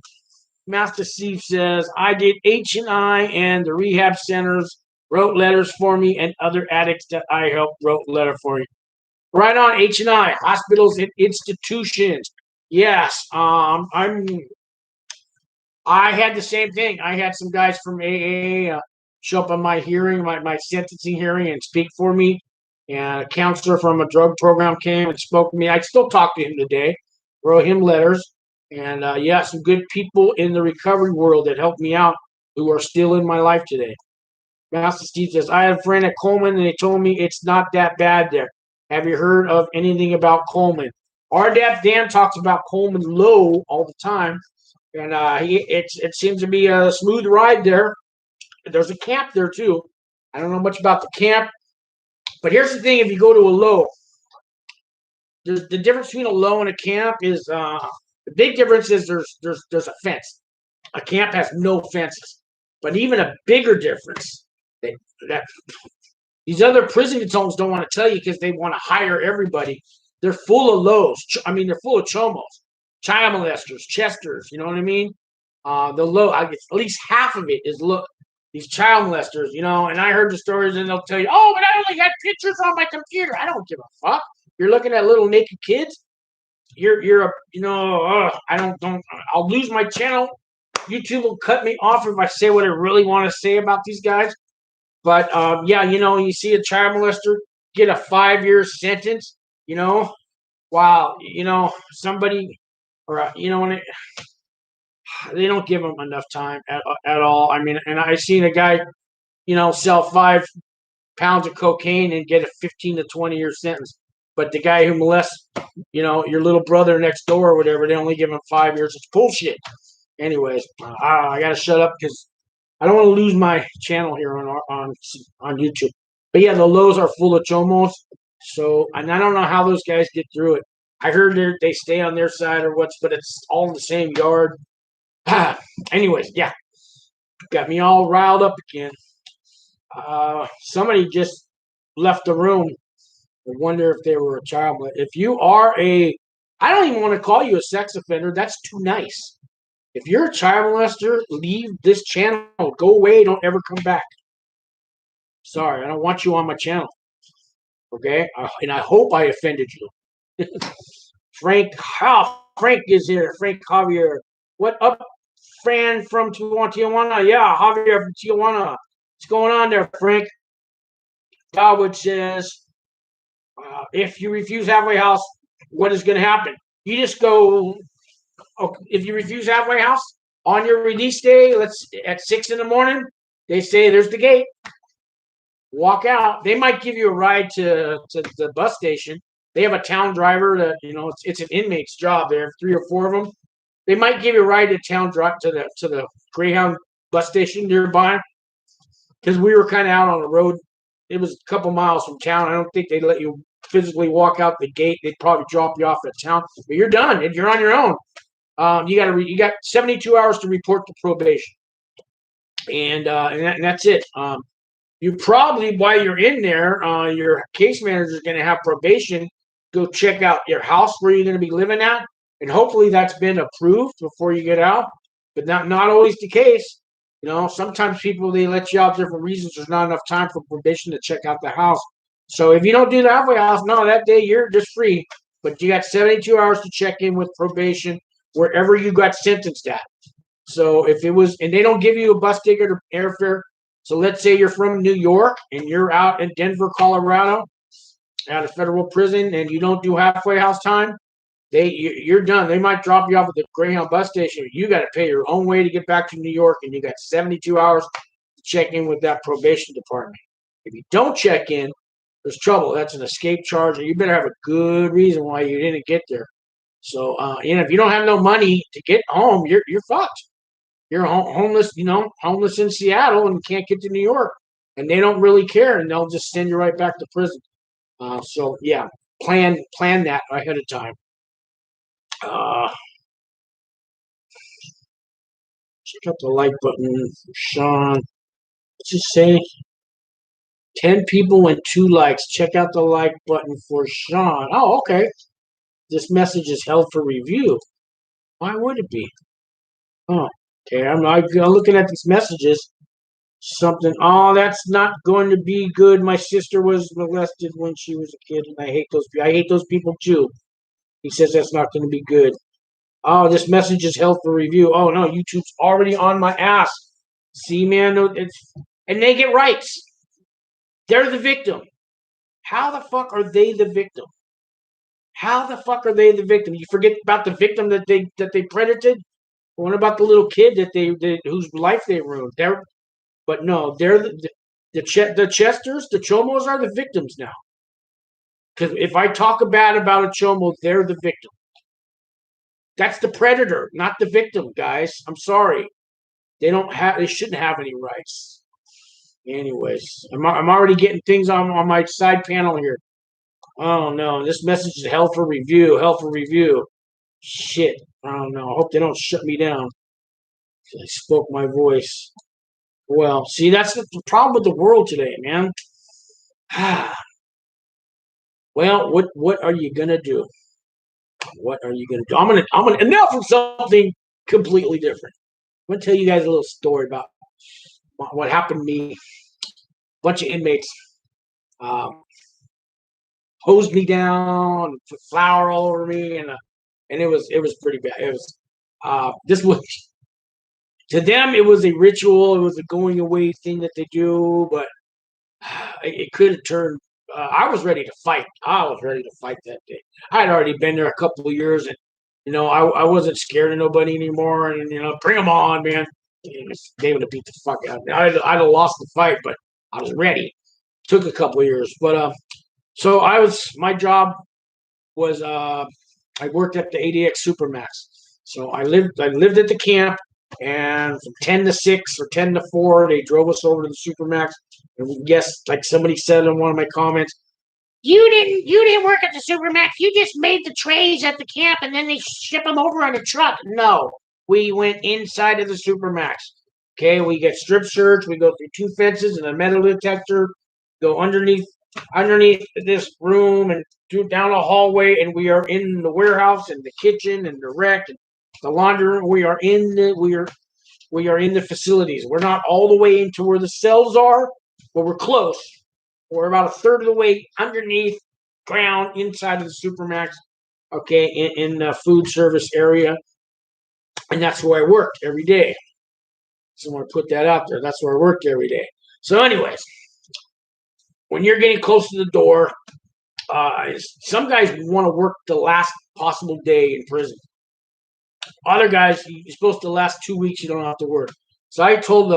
Master Steve says, I did H&I and the rehab centers wrote letters for me, and other addicts that I helped wrote letter for you. Right on, H&I, hospitals and institutions. Yes, I had the same thing. I had some guys from AA show up on my hearing, my sentencing hearing, and speak for me. And a counselor from a drug program came and spoke to me. I still talk to him today, wrote him letters. And yeah, some good people in the recovery world that helped me out who are still in my life today. Master Steve says, I had a friend at Coleman, and they told me it's not that bad there. Have you heard of anything about Coleman? RDAP Dan talks about Coleman Low all the time. And it seems to be a smooth ride there. There's a camp there, too. I don't know much about the camp. But here's the thing. If you go to a low, the difference between a low and a camp is the big difference is there's a fence. A camp has no fences. But even a bigger difference that these other prison homes don't want to tell you because they want to hire everybody. They're full of lows. I mean, they're full of chomos, child molesters, chesters. You know what I mean? The low, at least half of it is low. these child molesters, you know, and I heard the stories and they'll tell you, oh, but I only got pictures on my computer. I don't give a fuck. You're looking at little naked kids. You're a, you know, I don't, I'll lose my channel. YouTube will cut me off if I say what I really want to say about these guys. But yeah, you know, you see a child molester get a 5-year sentence, you know, while, you know, somebody, or, you know, when they don't give them enough time at all. I mean, and I seen a guy, you know, sell 5 pounds of cocaine and get a 15 to 20-year sentence. But the guy who molests, you know, your little brother next door or whatever, they only give him 5 years. It's bullshit. Anyways, I gotta shut up because I don't want to lose my channel here on YouTube. But yeah, the lows are full of chomos. So, and I don't know how those guys get through it. I heard they stay on their side or what's, but it's all in the same yard. Anyways, yeah, got me all riled up again. Somebody just left the room. I wonder if they were a child. If you are I don't even want to call you a sex offender. That's too nice. If you're a child molester, leave this channel. Go away. Don't ever come back. Sorry, I don't want you on my channel. Okay? And I hope I offended you. Frank is here. Frank Javier. What up, Fran from Tijuana? Yeah, Javier from Tijuana. What's going on there, Frank? Darwood says, if you refuse halfway house, what is going to happen? You just go, okay, if you refuse halfway house on your release day, at 6 in the morning, they say there's the gate. Walk out. They might give you a ride to the bus station. They have a town driver that, you know, it's an inmate's job. There are 3 or 4 of them. They might give you a ride to town drive to the Greyhound bus station nearby. Because we were kind of out on the road. It was a couple miles from town. I don't think they'd let you physically walk out the gate. They'd probably drop you off at town. But you're done. You're on your own. You got 72 hours to report to probation, and that's it. You probably, while you're in there, your case manager is going to have probation go check out your house where you're going to be living at, and hopefully that's been approved before you get out. But not always the case. You know, sometimes people, they let you out there for reasons. There's not enough time for probation to check out the house. So if you don't do the halfway house, no, that day you're just free. But you got 72 hours to check in with probation wherever you got sentenced at. So if it was, and they don't give you a bus ticket or airfare. So let's say you're from New York and you're out in Denver, Colorado, out of federal prison, and you don't do halfway house time, you're done. They might drop you off at the Greyhound bus station. You got to pay your own way to get back to New York, and you got 72 hours to check in with that probation department. If you don't check in, there's trouble. That's an escape charge, and you better have a good reason why you didn't get there. So, if you don't have no money to get home, you're fucked. You're homeless, homeless in Seattle and can't get to New York, and they don't really care, and they'll just send you right back to prison. So yeah, plan that ahead of time. Check out the like button for Sean. Let's just say 10 people and 2 likes. Check out the like button for Sean. Oh, okay. This message is held for review. Why would it be? Oh, okay. I'm looking at these messages. Something. Oh, that's not going to be good. My sister was molested when she was a kid, and I hate those people. I hate those people too. He says that's not going to be good. Oh, this message is held for review. Oh no, YouTube's already on my ass. See, man, and they get rights. They're the victim. How the fuck are they the victim? How the fuck are they the victim? You forget about the victim that they predated. What about the little kid whose life they ruined? They're the Chesters, the Chomos are the victims now. Because if I talk bad about a Chomo, they're the victim. That's the predator, not the victim, guys. I'm sorry. They shouldn't have any rights. Anyways, I'm already getting things on my side panel here. Oh no, this message is held for review. Held for review. Shit. I don't know. I hope they don't shut me down. I spoke my voice. Well, see, that's the problem with the world today, man. Well, what are you gonna do? What are you gonna do? I'm gonna and now from something completely different. I'm gonna tell you guys a little story about what happened to me. A bunch of inmates hosed me down, put flour all over me, and it was pretty bad. It was this was to them it was a ritual. It was a going away thing that they do, but it could have turned. I was ready to fight. I was ready to fight that day. I had already been there a couple of years, and I wasn't scared of nobody anymore. And bring them on, man. They would have beat the fuck out of me. I'd have lost the fight, but I was ready. Took a couple of years, but so my job was I worked at the ADX Supermax. So I lived at the camp, and from 10 to 6 or 10 to 4, they drove us over to the Supermax. And yes, like somebody said in one of my comments, you didn't work at the Supermax. You just made the trays at the camp and then they ship them over on a truck. No, we went inside of the Supermax. Okay, we get strip search. We go through 2 fences and a metal detector. Go underneath this room and down a hallway, and we are in the warehouse and the kitchen and the rec and the laundry room. We are in the facilities. We're not all the way into where the cells are, but we're close. We're about a third of the way underneath ground inside of the Supermax. Okay, in the food service area, and that's where I worked every day. So I want to put that out there. That's where I worked every day. So, anyways, when you're getting close to the door, some guys want to work the last possible day in prison. Other guys, you're supposed to last 2 weeks. You don't have to work. So I told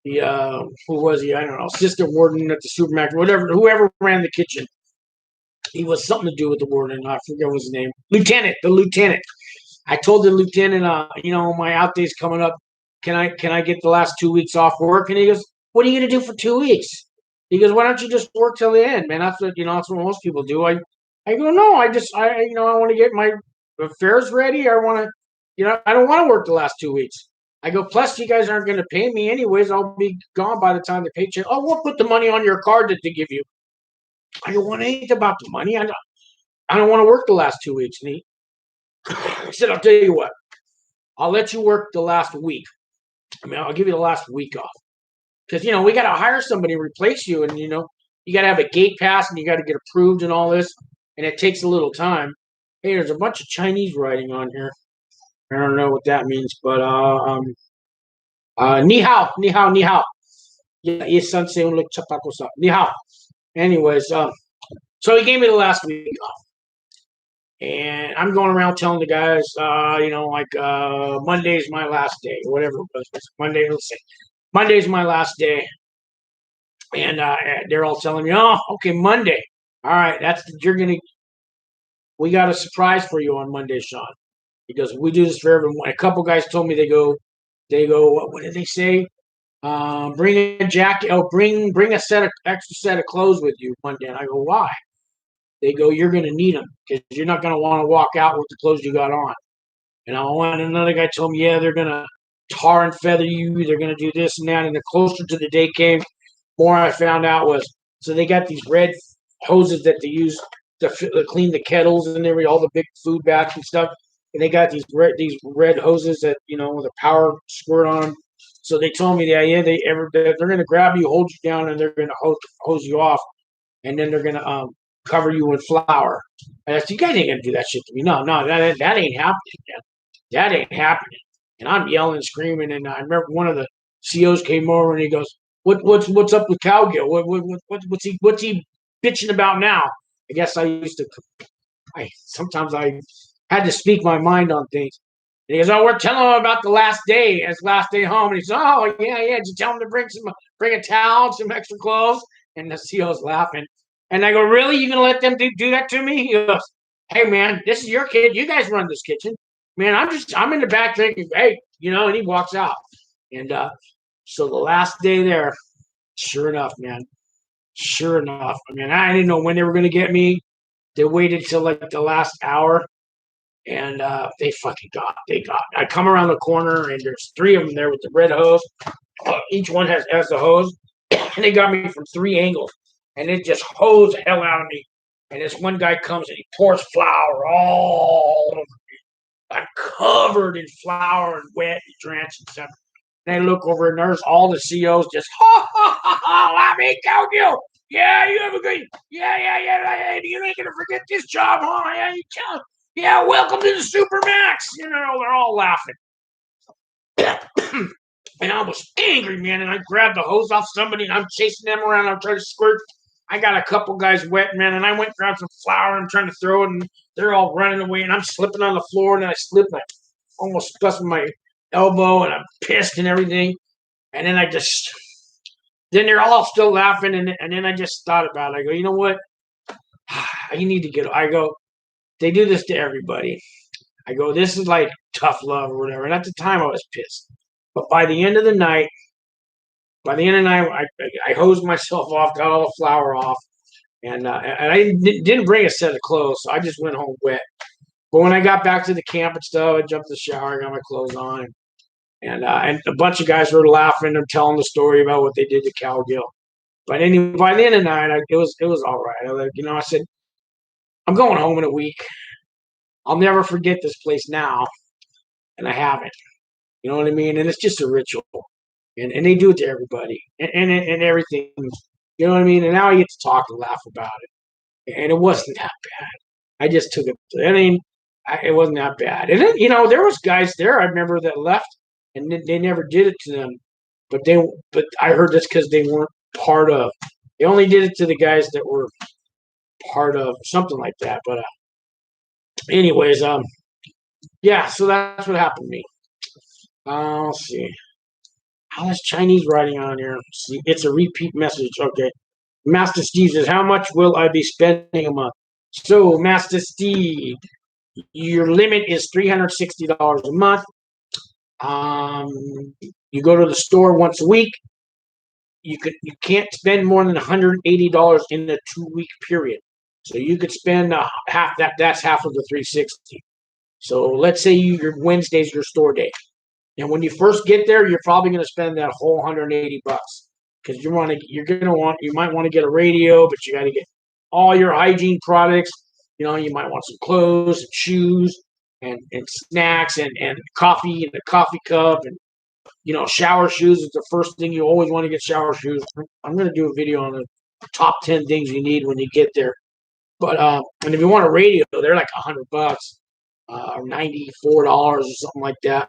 who was he? I don't know, assistant warden at the Supermax, whoever ran the kitchen. He was something to do with the warden. I forget what his name. The lieutenant. I told the lieutenant, my out day's coming up. Can I get the last 2 weeks off work? And he goes, what are you gonna do for 2 weeks? He goes, why don't you just work till the end, man? That's what most people do. I go, no, I want to get my affairs ready. I want to, I don't want to work the last 2 weeks. I go, plus you guys aren't going to pay me anyways. I'll be gone by the time the paycheck. Oh, we'll put the money on your card that they give you. I go, what ain't about the money? I don't want to work the last 2 weeks. And he said, I'll tell you what. I'll let you work the last week. I'll give you the last week off. Because, we got to hire somebody to replace you. And, you got to have a gate pass and you got to get approved and all this. And it takes a little time. Hey, there's a bunch of Chinese writing on here. I don't know what that means, but ni hao, ni hao, ni hao. Yeah, yes, sensei, look chapako-sa. Ni hao. Anyways, so he gave me the last week off. And I'm going around telling the guys, Monday's my last day, or whatever it was. Monday, let's say. Monday's my last day. And they're all telling me, oh, okay, Monday. All right, we got a surprise for you on Monday, Sean. Because we do this for everyone. A couple guys told me they go, what did they say? Bring a jacket. Oh, bring a extra set of clothes with you Monday. And I go, why? They go, you're going to need them because you're not going to want to walk out with the clothes you got on. And another guy told me, yeah, they're going to tar and feather you. They're going to do this and that. And the closer to the day came, more I found out was, so they got these red hoses that they use to clean the kettles and all the big food baths and stuff. And they got these red hoses that, with a power squirt on them. So they told me that, yeah, they're going to grab you, hold you down, and they're going to hose you off. And then they're going to cover you in flour. And I said, you guys ain't going to do that shit to me. No, that ain't happening, man. That ain't happening. And I'm yelling and screaming. And I remember one of the COs came over and he goes, what's up with Cowgill? What's he bitching about now? I guess sometimes I had to speak my mind on things. And he goes, oh, we're telling him about the last day, his last day home. And he says, oh, yeah, did you tell him to bring a towel, some extra clothes? And the CO's laughing. And I go, really? You going to let them do that to me? He goes, hey, man, this is your kid. You guys run this kitchen. Man, I'm in the back thinking, hey, and he walks out. And so the last day there, sure enough, man, I didn't know when they were going to get me. They waited till like the last hour. And they got. I come around the corner, and there's 3 of them there with the red hose. Each one has the hose. And they got me from 3 angles. And it just hosed the hell out of me. And this one guy comes, and he pours flour all over me. I'm covered in flour and wet and drenched and stuff. And I look over and there's all the COs just, ha, ha, ha, ha, let me count you. Yeah, you have a good, yeah. You ain't going to forget this job, huh? Yeah, welcome to the Supermax. You know, they're all laughing. And I was angry, man, and I grabbed the hose off somebody, and I'm chasing them around. I'm trying to squirt. I got a couple guys wet, man, and I went and grabbed some flour. I'm trying to throw it, and they're all running away, and I'm slipping on the floor, and I slipped, and I almost busted my elbow, and I'm pissed and everything. And then then they're all still laughing, and then I just thought about it. I go, you know what? You need to I go, they do this to everybody. I go, this is like tough love or whatever. And at the time, I was pissed. But by the end of the night, I hosed myself off, got all the flour off, and I didn't bring a set of clothes, so I just went home wet. But when I got back to the camp and stuff, I jumped in the shower, got my clothes on, and a bunch of guys were laughing and telling the story about what they did to cowgill. But anyway, by the end of the night, it was all right. I said, I'm going home in a week. I'll never forget this place now, and I haven't. You know what I mean? And it's just a ritual. And they do it to everybody and everything. You know what I mean? And now I get to talk and laugh about it. And it wasn't that bad. I just took it. It wasn't that bad. And then, there was guys there I remember that left, and they never did it to them. But I heard that's because they weren't part of. They only did it to the guys that were part of something like that. But anyways, yeah. So that's what happened to me. Let's see. How is Chinese writing on here? See, it's a repeat message. Okay. Master Steve says, how much will I be spending a month? So, Master Steve, your limit is $360 a month. You go to the store once a week. You can't spend more than $180 in a 2-week period. So you could spend half that. That's half of the 360. So let's say your Wednesday's your store day. And when you first get there, you're probably going to spend that whole $180 because you might want to get a radio, but you got to get all your hygiene products. You might want some clothes and shoes and snacks and coffee and a coffee cup and shower shoes is the first thing. You always want to get shower shoes. I'm going to do a video on the top 10 things you need when you get there. But and if you want a radio, they're like $100 or $94 or something like that.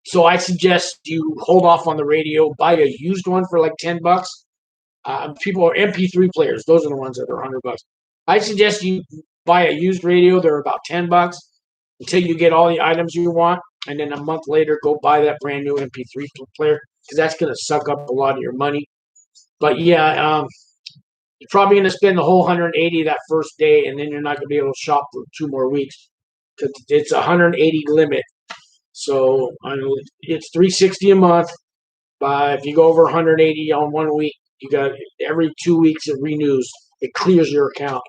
So I suggest you hold off on the radio, buy a used one for like $10. People are MP3 players; those are the ones that are $100. I suggest you buy a used radio; they're about $10 until you get all the items you want, and then a month later, go buy that brand new MP3 player because that's going to suck up a lot of your money. But yeah, you're probably going to spend the whole $180 that first day, and then you're not going to be able to shop for 2 more weeks because it's a $180 limit. So it's $360 a month. But if you go over 180 on 1 week, you got every 2 weeks it renews. It clears your account.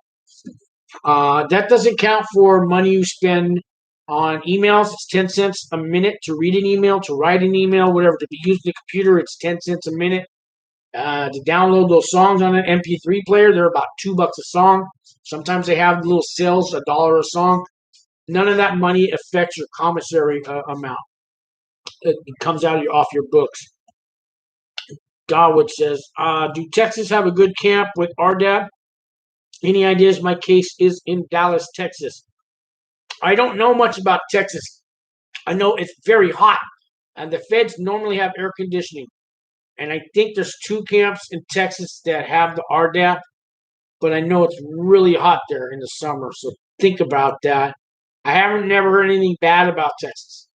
That doesn't count for money you spend on emails. It's 10 cents a minute to read an email, to write an email, whatever. To be used the computer, it's 10 cents a minute. To download those songs on an MP3 player, they're about $2 a song. Sometimes they have little sales, $1 a song. None of that money affects your commissary amount. It comes off your books. Dawood says, do Texas have a good camp with RDAP? Any ideas? My case is in Dallas, Texas. I don't know much about Texas. I know it's very hot, and the feds normally have air conditioning. And I think there's 2 camps in Texas that have the RDAP, but I know it's really hot there in the summer, so think about that. I haven't never heard anything bad about Texas.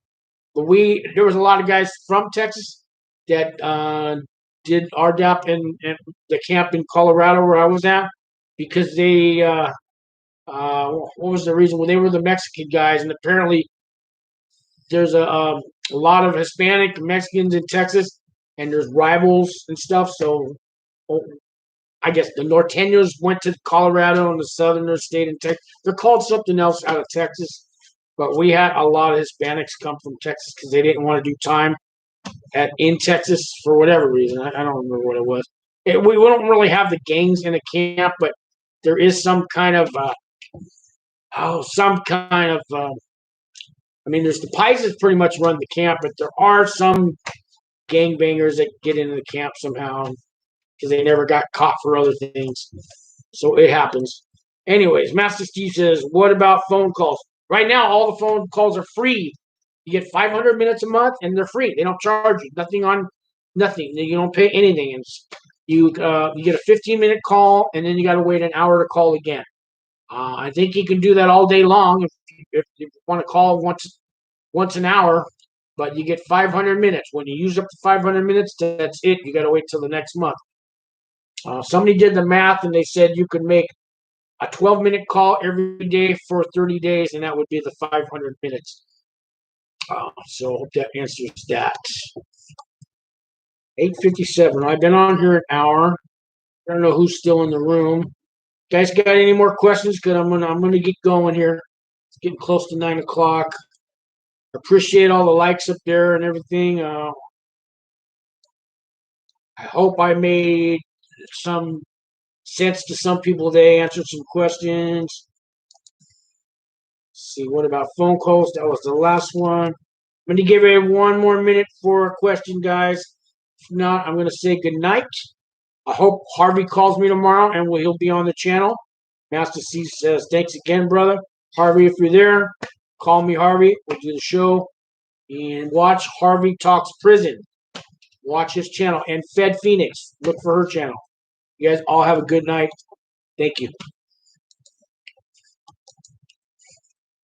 But there was a lot of guys from Texas that did RDAP in the camp in Colorado where I was at because they what was the reason? Well, they were the Mexican guys, and apparently there's a lot of Hispanic Mexicans in Texas, and there's rivals and stuff. So I guess the Norteños went to Colorado, and the Southerners stayed in Texas. They're called something else out of Texas, but we had a lot of Hispanics come from Texas because they didn't want to do time in Texas for whatever reason. I don't remember what it was. We don't really have the gangs in a camp, but there is some kind of I mean, there's the Pisces pretty much run the camp, but there are some gangbangers that get into the camp somehow because they never got caught for other things. So it happens. Anyways, Master Steve says, what about phone calls? Right now, all the phone calls are free. You get 500 minutes a month, and they're free. They don't charge you. Nothing. You don't pay anything. And you get a 15-minute call, and then you got to wait an hour to call again. I think you can do that all day long if you want to call once an hour, but you get 500 minutes. When you use up the 500 minutes, that's it. You got to wait till the next month. Somebody did the math, and they said you could make a 12-minute call every day for 30 days, and that would be the 500 minutes. So I hope that answers that. 8:57. I've been on here an hour. I don't know who's still in the room. Guys, got any more questions? Because I'm gonna get going here. It's getting close to 9 o'clock. Appreciate all the likes up there and everything. I hope I made some sense to some people today. Answered some questions. Let's see, what about phone calls? That was the last one. I'm going to give it 1 more minute for a question, guys. If not, I'm going to say good night. I hope Harvey calls me tomorrow and he'll be on the channel. Master C says, thanks again, brother. Harvey, if you're there, call me, Harvey. We'll do the show. And watch Harvey Talks Prison. Watch his channel. And Fed Phoenix. Look for her channel. You guys all have a good night. Thank you.